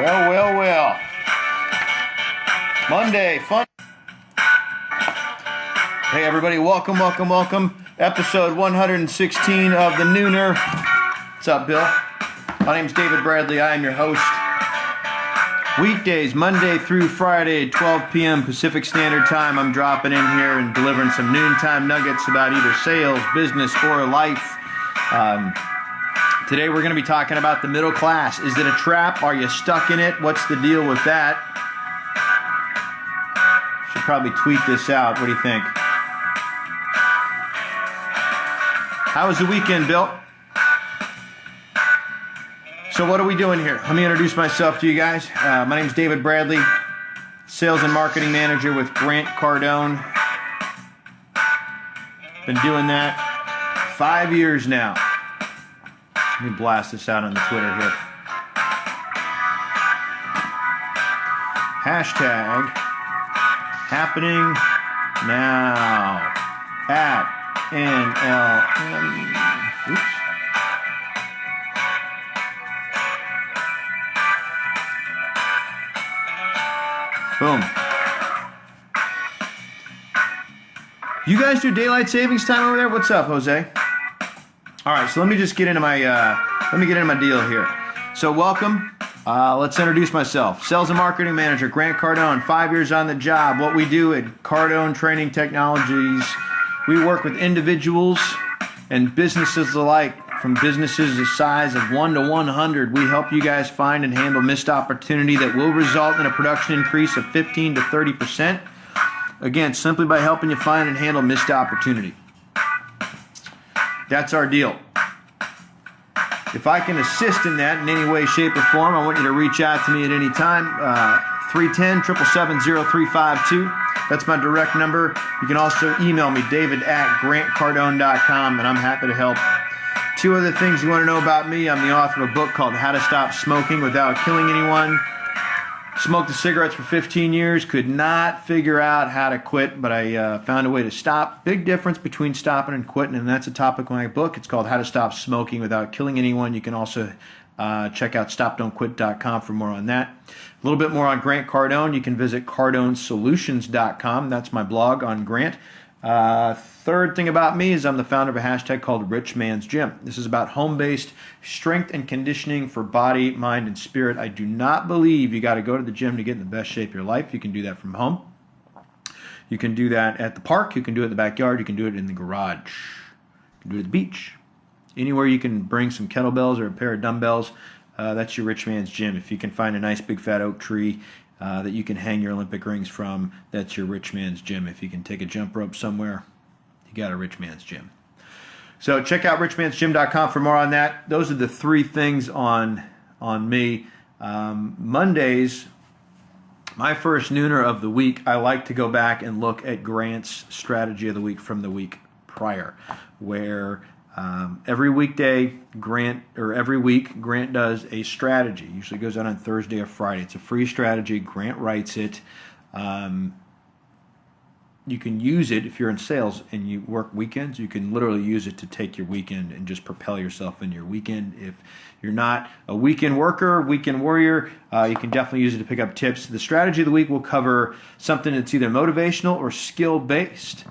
Well, well, well. Monday, fun. Hey, everybody, welcome, welcome, welcome. Episode 116 of the Nooner. What's up, Bill? My name's David Bradley. I am your host. Weekdays, Monday through Friday, 12 p.m. Pacific Standard Time. I'm dropping in here and delivering some noontime nuggets about either sales, business, or life. Today we're going to be talking about the middle class. Is it a trap? Are you stuck in it? What's the deal with that? Should probably tweet this out. What do you think? How was the weekend, Bill? So what are we doing here? Let me introduce myself to you guys. My name is David Bradley, Sales and Marketing Manager with Grant Cardone. Been doing that 5 years now. Let me blast this out on the Twitter here. Hashtag happening now at NLM. Oops. Boom. You guys do daylight savings time over there? What's up, Jose? All right, so let me just get into my deal here. So welcome. Let's introduce myself. Sales and Marketing Manager, Grant Cardone. 5 years on the job. What we do at Cardone Training Technologies, we work with individuals and businesses alike. From businesses the size of 1 to 100, we help you guys find and handle missed opportunity that will result in a production increase of 15 to 30%. Again, simply by helping you find and handle missed opportunity. That's our deal. If I can assist in that in any way, shape, or form, I want you to reach out to me at any time. 310-777-0352. That's my direct number. You can also email me, david@grantcardone.com, and I'm happy to help. Two other things you want to know about me. I'm the author of a book called How to Stop Smoking Without Killing Anyone. Smoked the cigarettes for 15 years, could not figure out how to quit, but I found a way to stop. Big difference between stopping and quitting, and that's a topic of my book. It's called How to Stop Smoking Without Killing Anyone. You can also check out stopdon'tquit.com for more on that. A little bit more on Grant Cardone. You can visit cardonesolutions.com. That's my blog on Grant. Third thing about me is I'm the founder of a hashtag called Rich Man's Gym. This is about home-based strength and conditioning for body, mind, and spirit. I do not believe you got to go to the gym to get in the best shape of your life. You can do that from home. You can do that at the park. You can do it in the backyard. You can do it in the garage. You can do it at the beach. Anywhere you can bring some kettlebells or a pair of dumbbells, that's your Rich Man's Gym. If you can find a nice big fat oak tree that you can hang your Olympic rings from, that's your Rich Man's Gym. If you can take a jump rope somewhere, you got a Rich Man's Gym. So check out richmansgym.com for more on that. Those are the three things on me. Mondays, my first nooner of the week, I like to go back and look at Grant's strategy of the week from the week prior, where every weekday, every week, Grant does a strategy. Usually goes out on Thursday or Friday. It's a free strategy. Grant writes it. You can use it if you're in sales and you work weekends. You can literally use it to take your weekend and just propel yourself in your weekend. If you're not a weekend worker, weekend warrior, you can definitely use it to pick up tips. The strategy of the week will cover something that's either motivational or skill-based.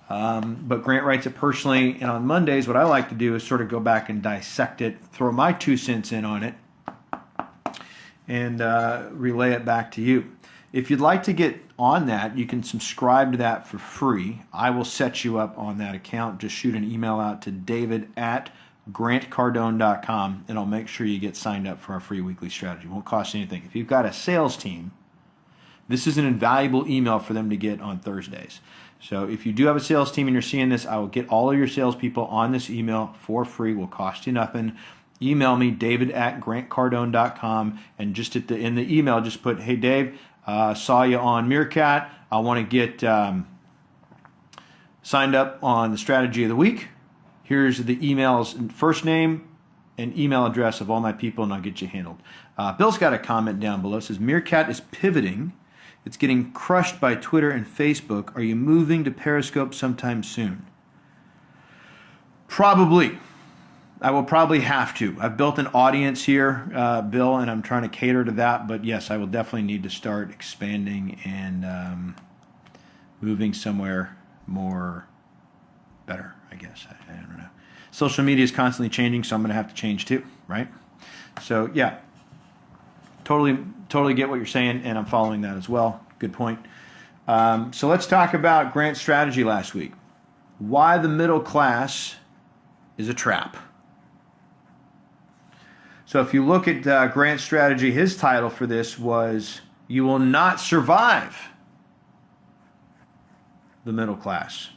But Grant writes it personally, and on Mondays, what I like to do is sort of go back and dissect it, throw my 2 cents in on it, and relay it back to you. If you'd like to get on that, you can subscribe to that for free. I will set you up on that account. Just shoot an email out to david@grantcardone.com, and I'll make sure you get signed up for our free weekly strategy. It won't cost you anything. If you've got a sales team, this is an invaluable email for them to get on Thursdays. So if you do have a sales team and you're seeing this, I will get all of your salespeople on this email for free. Will cost you nothing. Email me, david@grantcardone.com, and just in the email, just put, "Hey Dave, saw you on Meerkat. I want to get signed up on the strategy of the week. Here's the emails, first name and email address of all my people, and I'll get you handled." Bill's got a comment down below. It says, "Meerkat is pivoting. It's getting crushed by Twitter and Facebook. Are you moving to Periscope sometime soon?" Probably. I will probably have to. I've built an audience here, Bill, and I'm trying to cater to that. But yes, I will definitely need to start expanding and moving somewhere more better, I guess. I don't know. Social media is constantly changing, so I'm going to have to change too, right? So yeah, totally get what you're saying, and I'm following that as well. Good point. So let's talk about Grant's strategy last week. Why the middle class is a trap. So if you look at Grant's strategy, his title for this was, "You will not survive the middle class."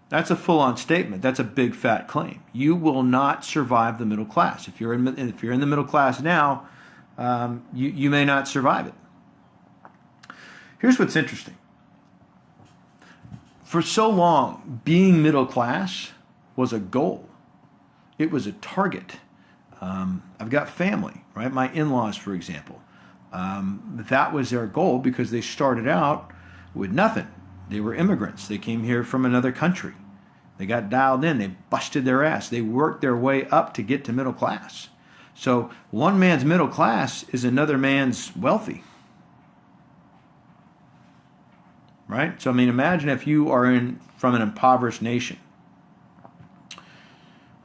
That's a full-on statement. That's a big fat claim. You will not survive the middle class. If you're in the middle class now, you may not survive it. Here's what's interesting. For so long, being middle class was a goal. It was a target. I've got family, right? My in-laws, for example. That was their goal because they started out with nothing. They were immigrants. They came here from another country. They got dialed in. They busted their ass. They worked their way up to get to middle class. So one man's middle class is another man's wealthy. Right? So, I mean, imagine if you are from an impoverished nation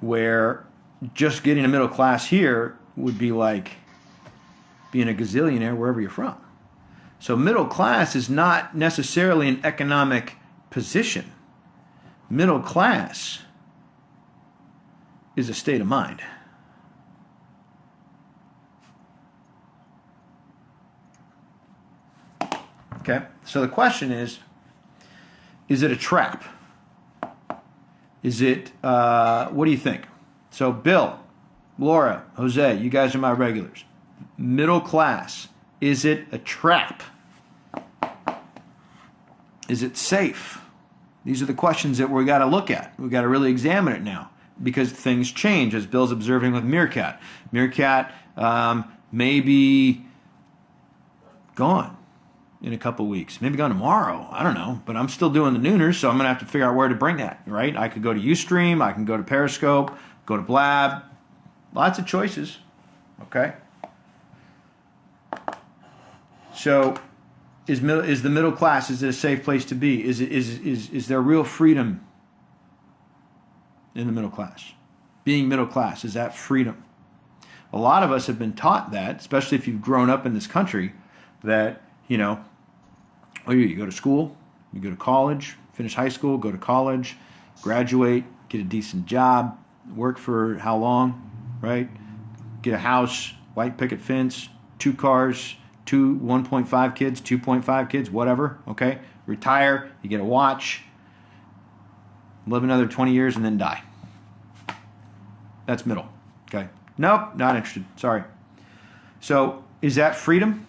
where just getting a middle class here would be like being a gazillionaire wherever you're from. So middle class is not necessarily an economic position. Middle class is a state of mind. Okay, so the question is it a trap? Is it, what do you think? So Bill, Laura, Jose, you guys are my regulars. Middle class, is it a trap? Is it safe? These are the questions that we got to look at. We got to really examine it now because things change, as Bill's observing with Meerkat. Meerkat may be gone in a couple weeks, maybe gone tomorrow. I don't know, but I'm still doing the nooners, so I'm gonna have to figure out where to bring that. Right? I could go to Ustream, I can go to Periscope, go to Blab. Lots of choices. Okay. So, is the middle class? Is it a safe place to be? Is there real freedom in the middle class? Being middle class, is that freedom? A lot of us have been taught that, especially if you've grown up in this country, that you go to school, you go to college, finish high school, go to college, graduate, get a decent job, work for how long, right? Get a house, white picket fence, 2 cars, 1.5 kids, 2.5 kids, whatever, okay? Retire, you get a watch, live another 20 years, and then die. That's middle, okay? Nope, not interested, sorry. So, is that freedom?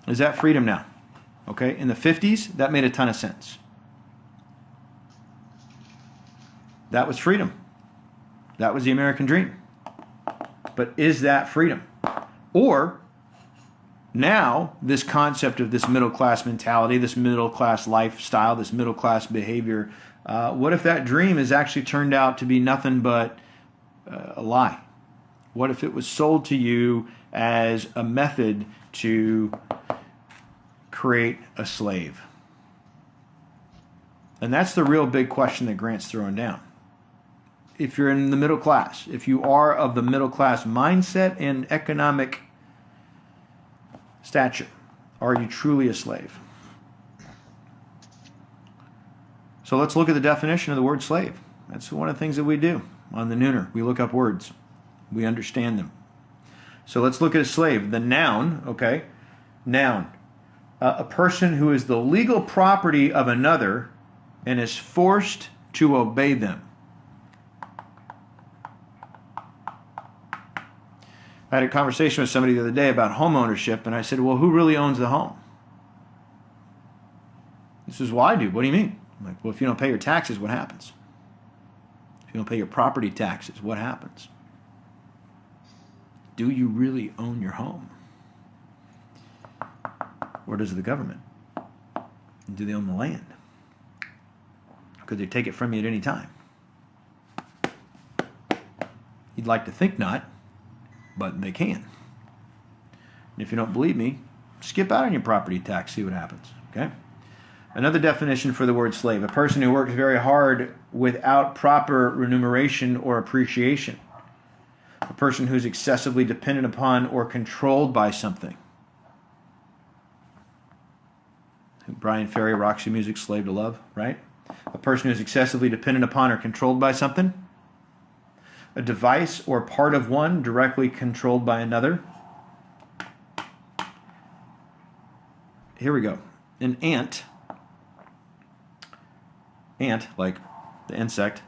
Is that freedom now? Okay, in the 50s, that made a ton of sense. That was freedom. That was the American dream. But is that freedom? Or now, this concept of this middle class mentality, this middle class lifestyle, this middle class behavior, what if that dream has actually turned out to be nothing but a lie? What if it was sold to you as a method to create a slave? And that's the real big question that Grant's throwing down. If you're in the middle class, if you are of the middle class mindset and economic stature, are you truly a slave? So let's look at the definition of the word slave. That's one of the things that we do on the Nooner. We look up words. We understand them. So let's look at a slave. The noun, okay? Noun. A person who is the legal property of another and is forced to obey them. I had a conversation with somebody the other day about home ownership, and I said, well, who really owns the home? This is what I do. What do you mean? I'm like, well, if you don't pay your taxes, what happens? If you don't pay your property taxes, what happens? Do you really own your home? Or does the government? Do they own the land? Could they take it from you at any time? You'd like to think not, but they can. And if you don't believe me, skip out on your property tax, see what happens. Okay? Another definition for the word slave: a person who works very hard without proper remuneration or appreciation. A person who's excessively dependent upon or controlled by something. Brian Ferry, Roxy Music, Slave to Love, right? A person who's excessively dependent upon or controlled by something. A device or part of one directly controlled by another. Here we go. An ant, like the insect,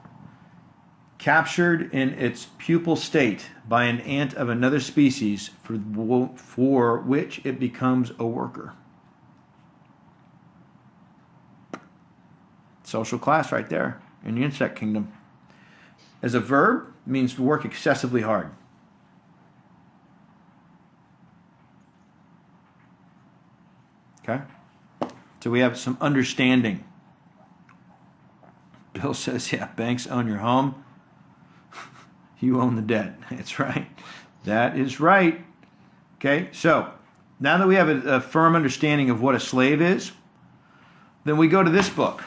captured in its pupal state by an ant of another species for which it becomes a worker. Social class right there in the insect kingdom. As a verb, it means to work excessively hard. Okay? So we have some understanding. Bill says, yeah, banks own your home. You own the debt. That's right. That is right. Okay, so now that we have a firm understanding of what a slave is, then we go to this book,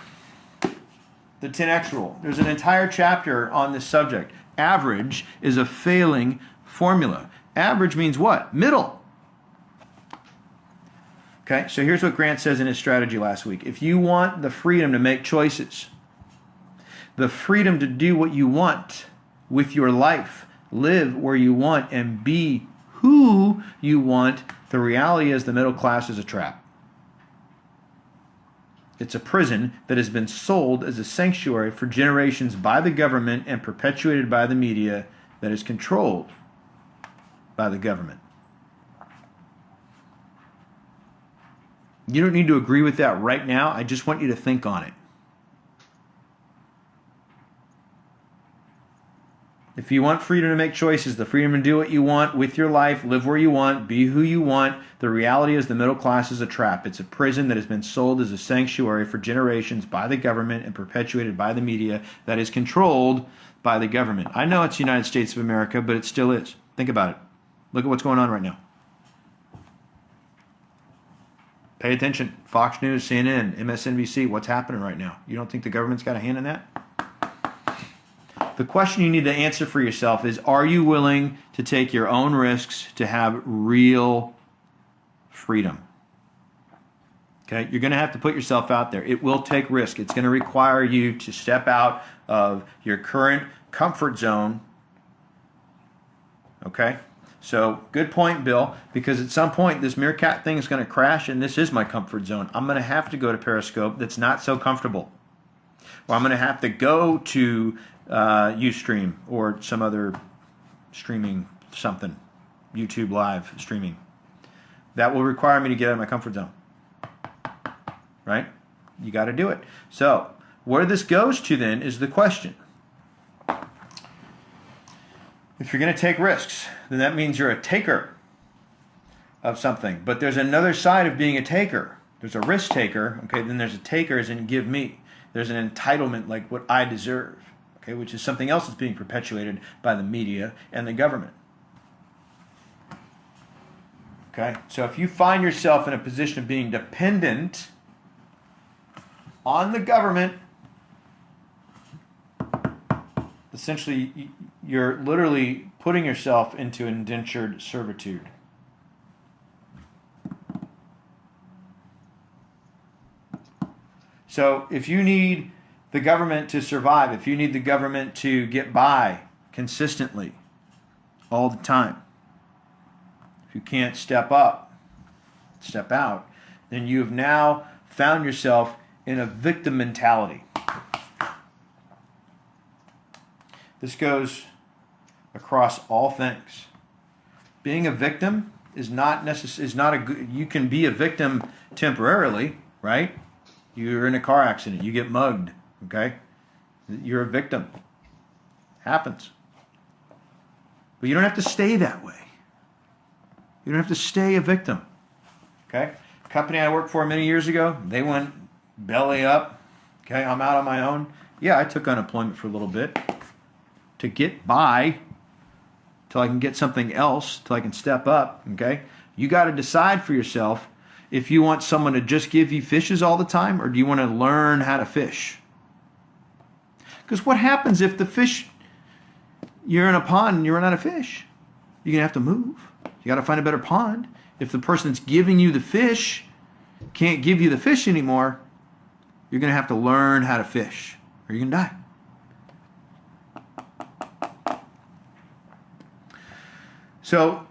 the 10X Rule. There's an entire chapter on this subject. Average is a failing formula. Average means what? Middle. Okay, so here's what Grant says in his strategy last week. If you want the freedom to make choices, the freedom to do what you want with your life, live where you want, and be who you want, the reality is the middle class is a trap. It's a prison that has been sold as a sanctuary for generations by the government and perpetuated by the media that is controlled by the government. You don't need to agree with that right now. I just want you to think on it. If you want freedom to make choices, the freedom to do what you want with your life, live where you want, be who you want, the reality is the middle class is a trap. It's a prison that has been sold as a sanctuary for generations by the government and perpetuated by the media that is controlled by the government. I know it's the United States of America, but it still is. Think about it. Look at what's going on right now. Pay attention. Fox News, CNN, MSNBC, what's happening right now? You don't think the government's got a hand in that? The question you need to answer for yourself is, are you willing to take your own risks to have real freedom? Okay, you're going to have to put yourself out there. It will take risk. It's going to require you to step out of your current comfort zone. Okay, so good point, Bill, because at some point this Meerkat thing is going to crash, and this is my comfort zone. I'm going to have to go to Periscope that's not so comfortable. Or I'm going to have to go to Ustream or some other streaming something, YouTube live streaming. That will require me to get out of my comfort zone. Right? You got to do it. So where this goes to then is the question. If you're going to take risks, then that means you're a taker of something. But there's another side of being a taker. There's a risk taker, okay, then there's a taker as in give me. There's an entitlement like what I deserve, okay, which is something else that's being perpetuated by the media and the government. Okay, so if you find yourself in a position of being dependent on the government, essentially you're literally putting yourself into indentured servitude. So if you need the government to survive, if you need the government to get by consistently all the time, if you can't step up, step out, then you have now found yourself in a victim mentality. This goes across all things. Being a victim is not a good. You can be a victim temporarily, right? You're in a car accident. You get mugged. Okay? You're a victim. Happens. But you don't have to stay that way. You don't have to stay a victim. Okay? A company I worked for many years ago, they went belly up. Okay, I'm out on my own. Yeah, I took unemployment for a little bit to get by till I can get something else, till I can step up. Okay, you got to decide for yourself if you want someone to just give you fishes all the time, or do you want to learn how to fish? Because what happens if the fish, you're in a pond and you run out of fish? You're going to have to move. You got to find a better pond. If the person that's giving you the fish can't give you the fish anymore, you're going to have to learn how to fish, or you're going to die. So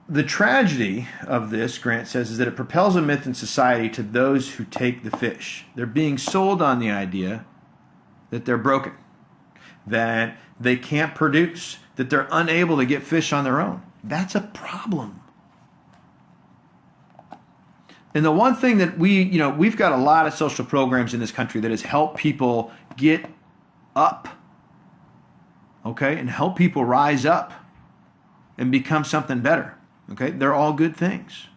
the tragedy of this, Grant says, is that it propels a myth in society to those who take the fish. They're being sold on the idea that they're broken, that they can't produce, that they're unable to get fish on their own. That's a problem. And the one thing that we've got a lot of social programs in this country that has helped people get up, okay, and help people rise up and become something better, okay? They're all good things.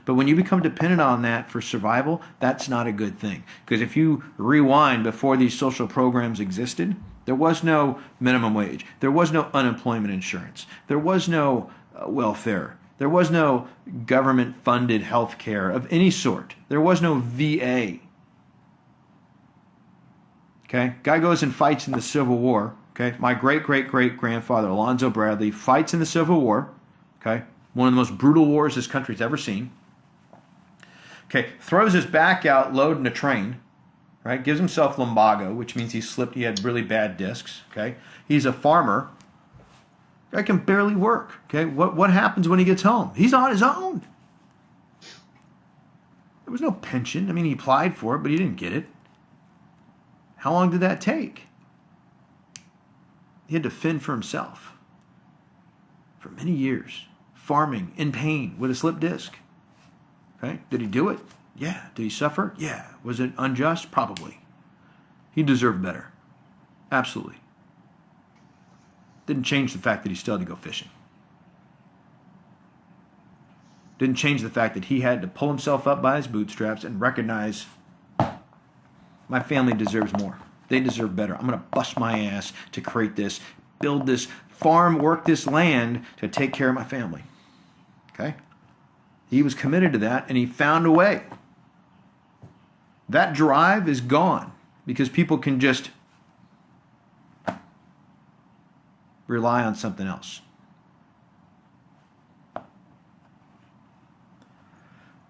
But when you become dependent on that for survival, that's not a good thing. Because if you rewind before these social programs existed, there was no minimum wage. There was no unemployment insurance. There was no welfare. There was no government-funded health care of any sort. There was no VA. Okay? Guy goes and fights in the Civil War. Okay? My great-great-great-grandfather, Alonzo Bradley, fights in the Civil War. Okay? One of the most brutal wars this country's ever seen. Okay? Throws his back out loading a train. Right? Gives himself lumbago, which means he had really bad discs. Okay? He's a farmer. Guy can barely work. Okay, what happens when he gets home? He's on his own. There was no pension. I mean, he applied for it, but he didn't get it. How long did that take? He had to fend for himself for many years, farming in pain with a slipped disc. Okay, did he do it? Yeah. Did he suffer? Yeah. Was it unjust? Probably. He deserved better. Absolutely. Didn't change the fact that he still had to go fishing. Didn't change the fact that he had to pull himself up by his bootstraps and recognize my family deserves more. They deserve better. I'm going to bust my ass to create this, build this farm, work this land to take care of my family. Okay? He was committed to that, and he found a way. That drive is gone because people can just rely on something else.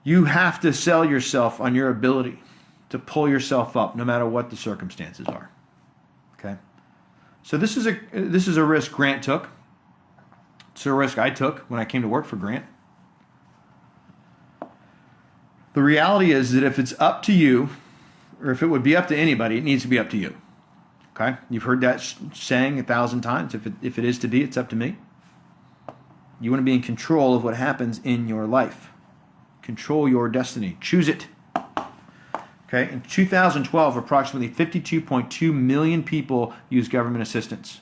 You have to sell yourself on your ability to pull yourself up no matter what the circumstances are. Okay? So this is a risk Grant took. It's a risk I took when I came to work for Grant. The reality is that if it's up to you, or if it would be up to anybody, it needs to be up to you. Okay? You've heard that saying 1,000 times. If it is to be, it's up to me. You want to be in control of what happens in your life. Control your destiny. Choose it. Okay? In 2012, approximately 52.2 million people used government assistance.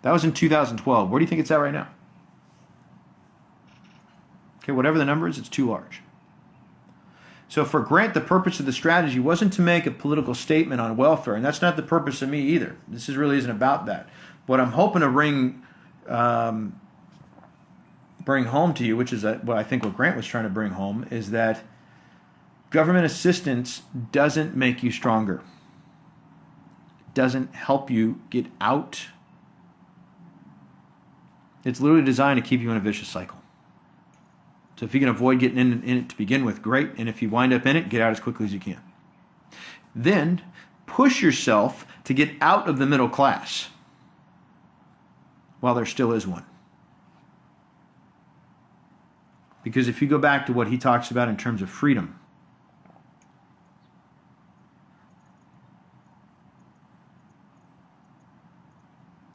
That was in 2012. Where do you think it's at right now? Okay, whatever the number is, it's too large. So for Grant, the purpose of the strategy wasn't to make a political statement on welfare, and that's not the purpose of me either. This really isn't about that. What I'm hoping to bring home to you, which is what I think what Grant was trying to bring home, is that government assistance doesn't make you stronger. It doesn't help you get out. It's literally designed to keep you in a vicious cycle. So if you can avoid getting in it to begin with, great. And if you wind up in it, get out as quickly as you can. Then push yourself to get out of the middle class while there still is one. Because if you go back to what he talks about in terms of freedom,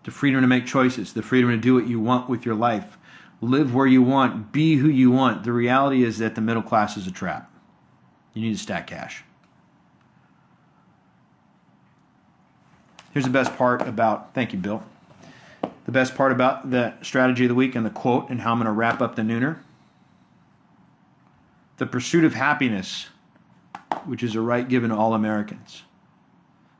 the freedom to make choices, the freedom to do what you want with your life, live where you want, be who you want. The reality is that the middle class is a trap. You need to stack cash. Here's the best part about, thank you, Bill. The best part about the strategy of the week and the quote and how I'm going to wrap up the nooner. The pursuit of happiness, which is a right given to all Americans,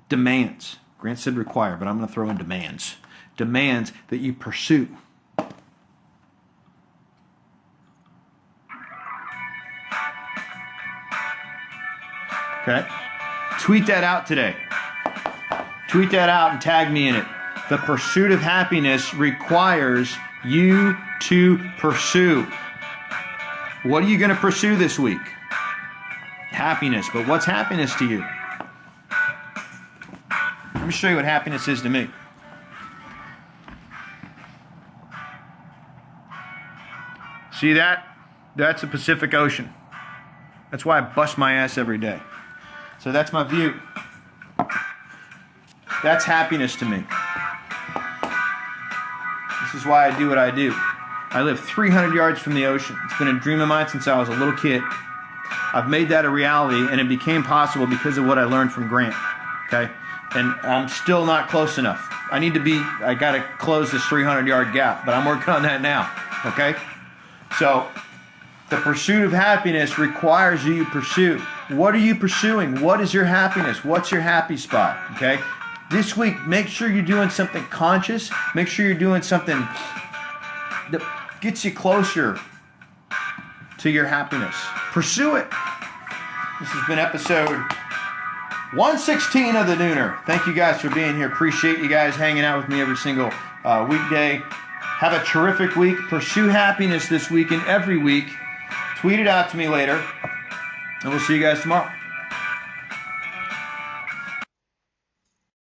demands. Grant said require, but I'm going to throw in demands. Demands that you pursue. Okay? Tweet that out today. Tweet that out and tag me in it. The pursuit of happiness requires you to pursue. What are you going to pursue this week? Happiness. But what's happiness to you? Let me show you what happiness is to me. See that? That's the Pacific Ocean. That's why I bust my ass every day. So that's my view. That's happiness to me. This is why I do what I do. I live 300 yards from the ocean. It's been a dream of mine since I was a little kid. I've made that a reality, and it became possible because of what I learned from Grant. Okay? And I'm still not close enough. I got to close this 300-yard gap, but I'm working on that now. Okay? So, the pursuit of happiness requires you to pursue. What are you pursuing? What is your happiness? What's your happy spot? Okay? This week, make sure you're doing something conscious. Make sure you're doing something that gets you closer to your happiness. Pursue it. This has been episode 116 of the Nooner. Thank you guys for being here. Appreciate you guys hanging out with me every single weekday. Have a terrific week. Pursue happiness this week and every week. Tweet it out to me later. And we'll see you guys tomorrow.